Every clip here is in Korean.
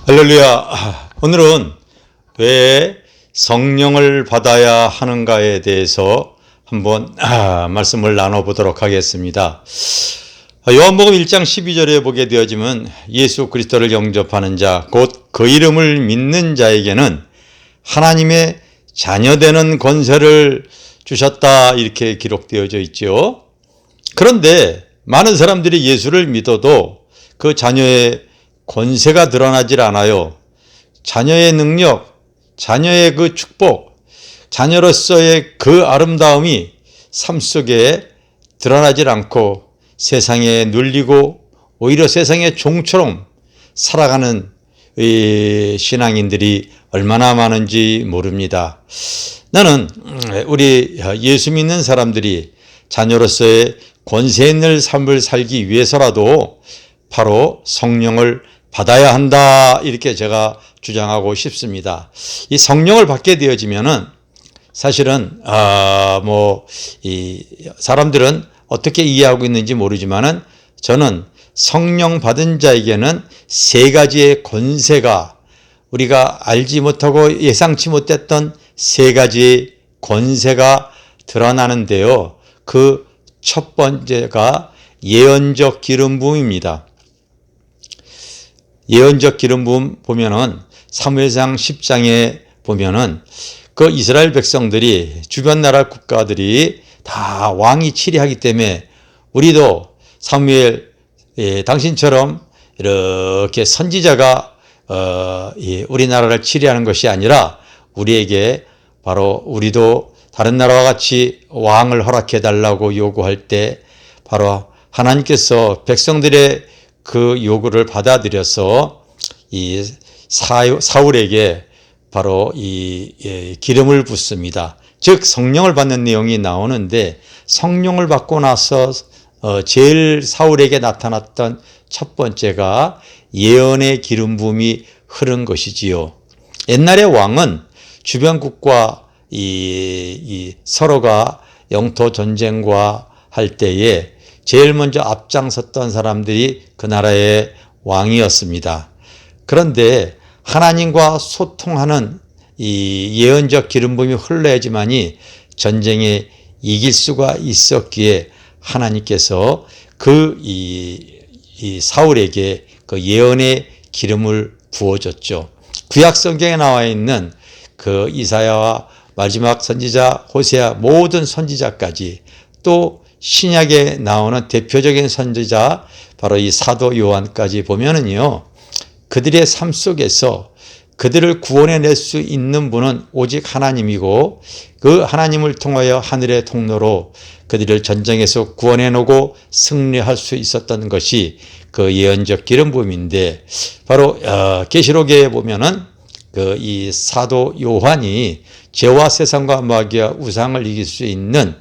할렐루야. 오늘은 왜 성령을 받아야 하는가에 대해서 한번 말씀을 나눠보도록 하겠습니다. 요한복음 1장 12절에 보게 되어지면 예수 그리스도를 영접하는 자, 곧 그 이름을 믿는 자에게는 하나님의 자녀되는 권세를 주셨다, 이렇게 기록되어져 있죠. 그런데 많은 사람들이 예수를 믿어도 그 자녀의 권세가 드러나질 않아요. 자녀의 능력, 자녀의 그 축복, 자녀로서의 그 아름다움이 삶 속에 드러나질 않고 세상에 눌리고 오히려 세상의 종처럼 살아가는 이 신앙인들이 얼마나 많은지 모릅니다. 나는 우리 예수 믿는 사람들이 자녀로서의 권세 있는 삶을 살기 위해서라도 바로 성령을 받아야 한다, 이렇게 제가 주장하고 싶습니다. 이 성령을 받게 되어지면은 사실은 이 사람들은 어떻게 이해하고 있는지 모르지만은 저는 성령 받은 자에게는 세 가지의 권세가, 우리가 알지 못하고 예상치 못했던 세 가지의 권세가 드러나는데요. 그 첫 번째가 예언적 기름 부음입니다. 예언적 기름 부음 보면은 사무엘상 10장에 보면은 그 이스라엘 백성들이, 주변 나라 국가들이 다 왕이 치리하기 때문에 우리도 사무엘 당신처럼 이렇게 선지자가 우리나라를 치리하는 것이 아니라 우리에게 바로 우리도 다른 나라와 같이 왕을 허락해 달라고 요구할 때 바로 하나님께서 백성들의 그 요구를 받아들여서 이 사울에게 바로 이 기름을 붓습니다. 즉 성령을 받는 내용이 나오는데, 성령을 받고 나서 제일 사울에게 나타났던 첫 번째가 예언의 기름 부음이 흐른 것이지요. 옛날의 왕은 주변국과 이 서로가 영토 전쟁과 할 때에 제일 먼저 앞장섰던 사람들이 그 나라의 왕이었습니다. 그런데 하나님과 소통하는 이 예언적 기름 부음이 흘러야지만이 전쟁에 이길 수가 있었기에 하나님께서 이 사울에게 그 예언의 기름을 부어줬죠. 구약 성경에 나와 있는 그 이사야와 마지막 선지자 호세아, 모든 선지자까지, 또 신약에 나오는 대표적인 선지자 바로 이 사도 요한까지 보면은요, 그들의 삶 속에서 그들을 구원해낼 수 있는 분은 오직 하나님이고, 그 하나님을 통하여 하늘의 통로로 그들을 전쟁에서 구원해내고 승리할 수 있었던 것이 그 예언적 기름 부음인데, 바로 계시록에 보면은 그 이 사도 요한이 죄와 세상과 마귀와 우상을 이길 수 있는,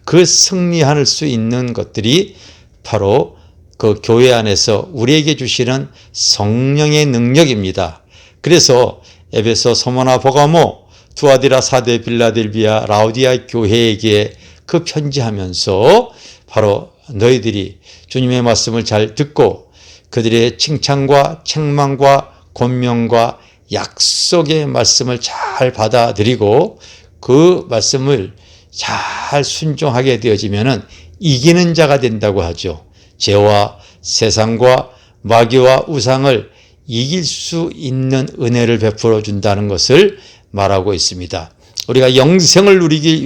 그 승리할 수 있는 것들이 바로 그 교회 안에서 우리에게 주시는 성령의 능력입니다. 그래서 에베소, 소모나, 보가모, 두아디라, 사데, 빌라델비아, 라우디아 교회에게 그 편지하면서 바로 너희들이 주님의 말씀을 잘 듣고 그들의 칭찬과 책망과 권명과 약속의 말씀을 잘 받아들이고 그 말씀을 잘 순종하게 되어지면은 이기는 자가 된다고 하죠. 죄와 세상과 마귀와 우상을 이길 수 있는 은혜를 베풀어 준다는 것을 말하고 있습니다. 우리가 영생을 누리기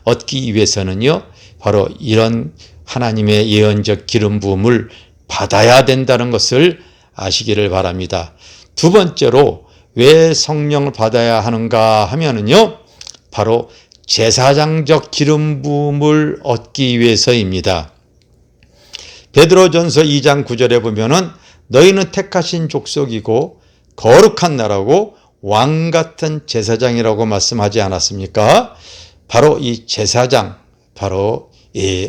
얻기 위해서는요, 바로 이런 하나님의 예언적 기름 부음을 받아야 된다는 것을 아시기를 바랍니다. 두 번째로 왜 성령을 받아야 하는가 하면은요, 바로 제사장적 기름 부음을 얻기 위해서입니다. 베드로전서 2장 9절에 보면은 너희는 택하신 족속이고 거룩한 나라고 왕 같은 제사장이라고 말씀하지 않았습니까? 바로 이 제사장, 바로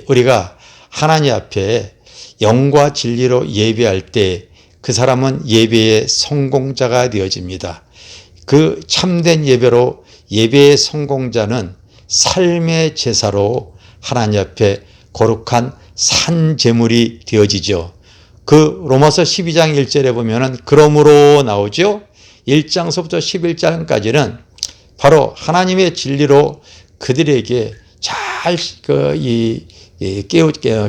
우리가 하나님 앞에 영과 진리로 예배할 때 그 사람은 예배의 성공자가 되어집니다. 그 참된 예배로, 예배의 성공자는 삶의 제사로 하나님 앞에 거룩한 산 제물이 되어지죠. 그 로마서 12장 1절에 보면은 그러므로 나오죠. 1장서부터 11장까지는 바로 하나님의 진리로 그들에게 잘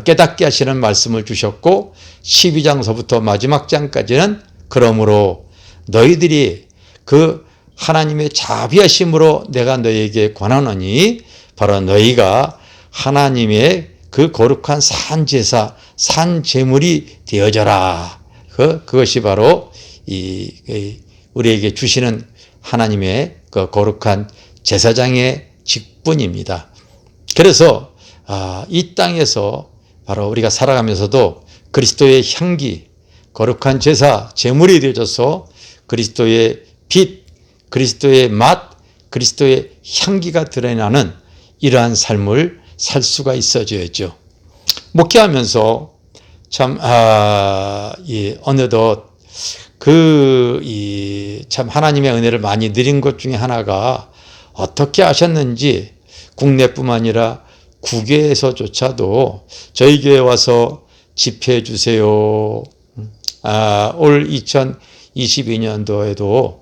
깨닫게 하시는 말씀을 주셨고 12장서부터 마지막 장까지는 그러므로 너희들이 그 하나님의 자비하심으로 내가 너희에게 권하노니 바로 너희가 하나님의 그 거룩한 산제사, 산제물이 되어져라. 그것이 바로 우리에게 주시는 하나님의 그 거룩한 제사장의 직분입니다. 그래서 이 땅에서 바로 우리가 살아가면서도 그리스도의 향기, 거룩한 제사, 제물이 되어져서 그리스도의 빛, 그리스도의 맛, 그리스도의 향기가 드러나는 이러한 삶을 살 수가 있어져야죠. 목회하면서 참 어느덧 참 하나님의 은혜를 많이 누린 것 중에 하나가 어떻게 하셨는지 국내뿐만 아니라 국외에서조차도 저희 교회 와서 집회해 주세요. 올 2022년도에도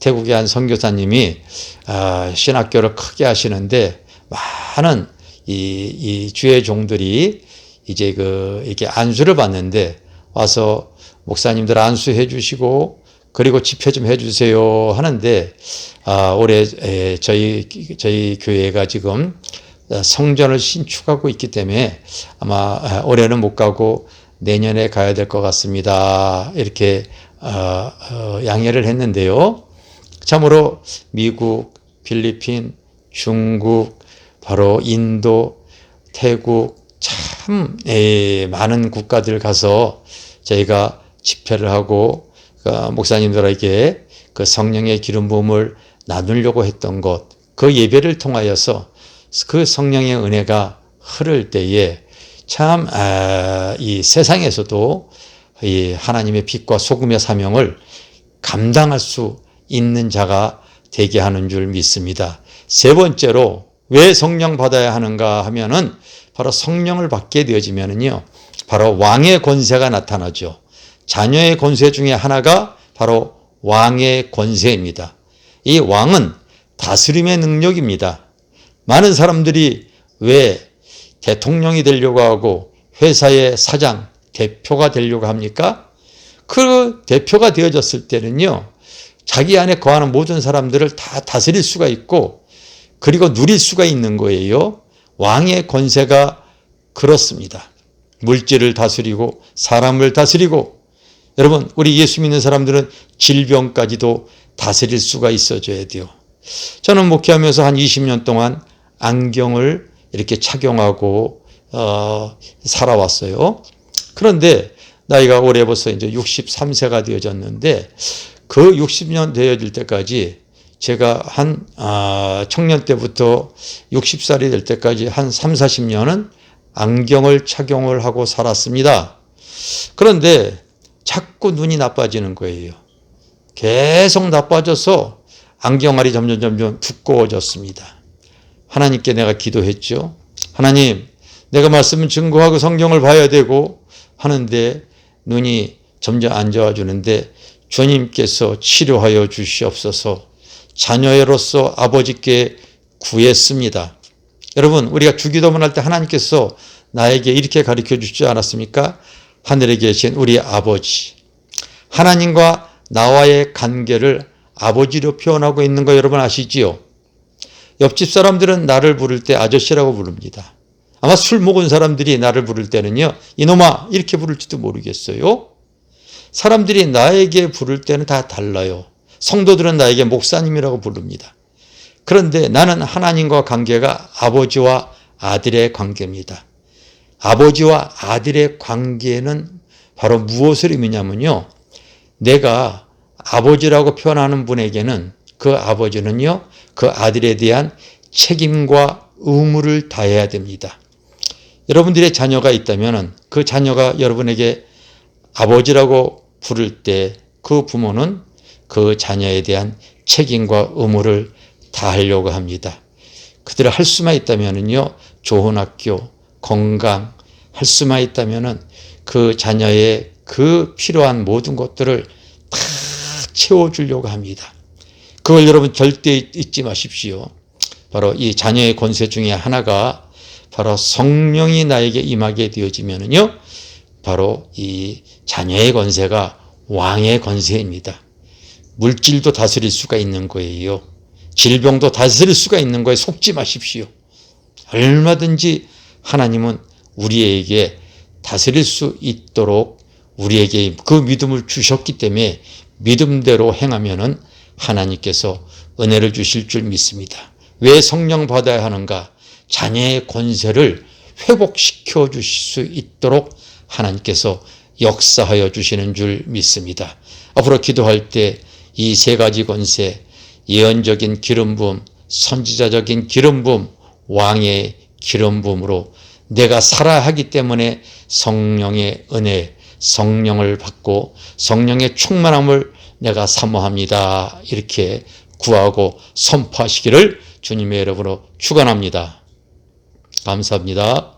태국의 한 선교사님이 신학교를 크게 하시는데 많은 이 주의 종들이 이제 이렇게 안수를 받는데 와서 목사님들 안수해 주시고 그리고 집회 좀 해 주세요 하는데 올해 저희 교회가 지금 성전을 신축하고 있기 때문에 아마 올해는 못 가고 내년에 가야 될 것 같습니다. 이렇게 양해를 했는데요. 참으로 미국, 필리핀, 중국, 바로 인도, 태국 참 많은 국가들 가서 저희가 집회를 하고 목사님들에게 그 성령의 기름 부음을 나누려고 했던 것, 그 예배를 통하여서 그 성령의 은혜가 흐를 때에 참 이 세상에서도 이 하나님의 빛과 소금의 사명을 감당할 수 있는 자가 되게 하는 줄 믿습니다. 세 번째로 왜 성령 받아야 하는가 하면은 바로 성령을 받게 되어지면은요, 바로 왕의 권세가 나타나죠. 자녀의 권세 중에 하나가 바로 왕의 권세입니다. 이 왕은 다스림의 능력입니다. 많은 사람들이 왜 대통령이 되려고 하고 회사의 사장, 대표가 되려고 합니까? 그 대표가 되어졌을 때는요, 자기 안에 거하는 모든 사람들을 다 다스릴 수가 있고 그리고 누릴 수가 있는 거예요. 왕의 권세가 그렇습니다. 물질을 다스리고 사람을 다스리고, 여러분 우리 예수 믿는 사람들은 질병까지도 다스릴 수가 있어줘야 돼요. 저는 목회하면서 한 20년 동안 안경을 이렇게 착용하고 살아왔어요. 그런데 나이가 올해 벌써 이제 63세가 되어졌는데 그 60년 되어질 때까지 제가 한 청년 때부터 60살이 될 때까지 한 3, 40년은 안경을 착용을 하고 살았습니다. 그런데 자꾸 눈이 나빠지는 거예요. 계속 나빠져서 안경알이 점점 두꺼워졌습니다. 하나님께 내가 기도했죠. 하나님, 내가 말씀을 증거하고 성경을 봐야 되고 하는데 눈이 점점 안 좋아지는데 주님께서 치료하여 주시옵소서. 자녀로서 아버지께 구했습니다. 여러분, 우리가 주기도문 할 때 하나님께서 나에게 이렇게 가르쳐 주시지 않았습니까? 하늘에 계신 우리 아버지, 하나님과 나와의 관계를 아버지로 표현하고 있는 거 여러분 아시지요? 옆집 사람들은 나를 부를 때 아저씨라고 부릅니다. 아마 술 먹은 사람들이 나를 부를 때는요, 이놈아 이렇게 부를지도 모르겠어요. 사람들이 나에게 부를 때는 다 달라요. 성도들은 나에게 목사님이라고 부릅니다. 그런데 나는 하나님과 관계가 아버지와 아들의 관계입니다. 아버지와 아들의 관계는 바로 무엇을 의미냐면요, 내가 아버지라고 표현하는 분에게는 그 아버지는요, 그 아들에 대한 책임과 의무를 다해야 됩니다. 여러분들의 자녀가 있다면 그 자녀가 여러분에게 아버지라고 부를 때 그 부모는 그 자녀에 대한 책임과 의무를 다하려고 합니다. 그들을 할 수만 있다면요, 좋은 학교, 건강, 할 수만 있다면은 그 자녀의 그 필요한 모든 것들을 다 채워주려고 합니다. 그걸 여러분 절대 잊지 마십시오. 바로 이 자녀의 권세 중에 하나가 바로 성령이 나에게 임하게 되어지면은요, 바로 이 자녀의 권세가 왕의 권세입니다. 물질도 다스릴 수가 있는 거예요. 질병도 다스릴 수가 있는 거예요. 속지 마십시오. 얼마든지 하나님은 우리에게 다스릴 수 있도록 우리에게 그 믿음을 주셨기 때문에 믿음대로 행하면은 하나님께서 은혜를 주실 줄 믿습니다. 왜 성령 받아야 하는가? 자녀의 권세를 회복시켜 주실 수 있도록 하나님께서 역사하여 주시는 줄 믿습니다. 앞으로 기도할 때 이 세 가지 권세, 예언적인 기름 부음, 선지자적인 기름 부음, 왕의 기름 부음으로 내가 살아야 하기 때문에 성령의 은혜, 성령을 받고 성령의 충만함을 내가 사모합니다. 이렇게 구하고 선포하시기를 주님의 이름으로 축원합니다. 감사합니다.